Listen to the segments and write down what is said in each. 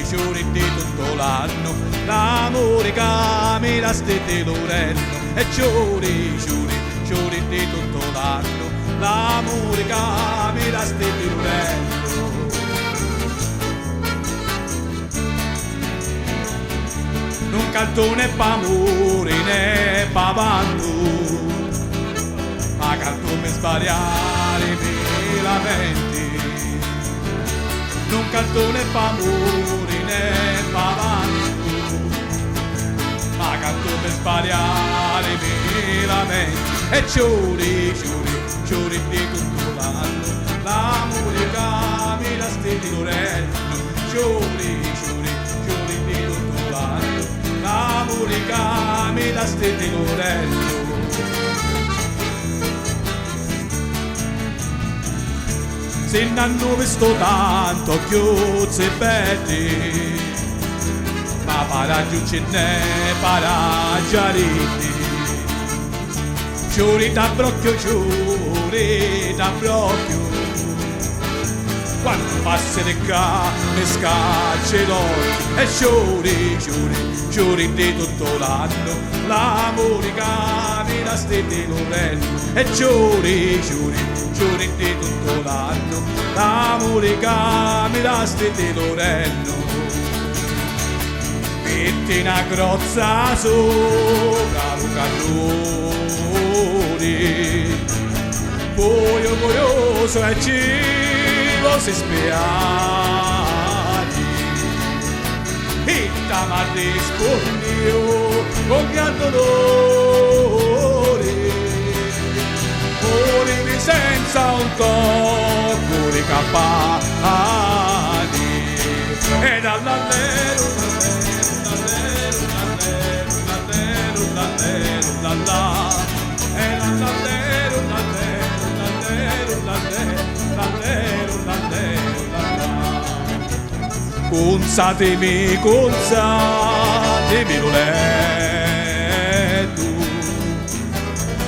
giuri di tutto l'anno, l'amore che mi dà stette l'orello, e giuri di tutto l'anno, l'amore che mi dà stette l'orello. Non canto né p'amore né p'avanto, ma canto per sbagliare i lamenti. Non canto né p'amore né p'avanto, ma canto per sbagliare i lamenti. E giuri di tutto l'anno, l'amore che mi dà stette l'orello. Giuri di tutto l'anno, l'amore che mi dà stette l'orello. Se n'hanno visto tanto chiuzze belli, ma paraggio ce n'è paraggiariti. Giuri da brocchio, quando passi di qua mi scacci l'occhio. E giuri di tutto l'anno, l'amore che mi dà stette l'orello. E giuri di tutto l'anno, l'amore che mi dà stette l'orello. Metti una crozza sopra lo cannone, voglioso e cielo si spiaggi, e t'ama rispondio con gran dolore, morire senza un tocco di campani. E dall'allero, Consatemi lo letto,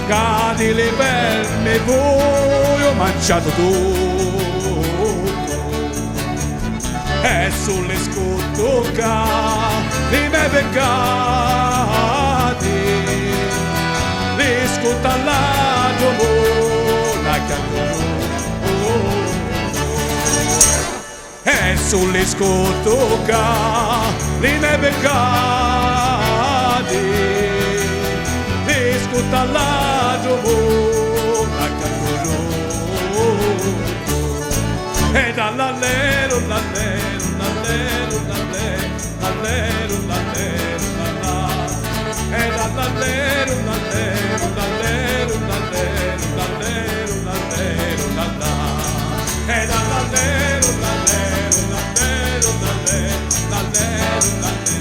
cadi le verme, voi ho mangiato tutto, e sulle scottoca i miei peccati, li scotta la tua buona canzone. E sulle scottoca i miei peccati, li scotta la tua buona canzone. E dall'allero, l'allero, l'allero, l'allero, l'allero, l'allero, l'allero, e dall'allero, l'allero, l'allero, l'allero, l'allero, l'allero, l'allero, e dall'allero, l'allero, l'allero, l'allero, l'allero, l'allero.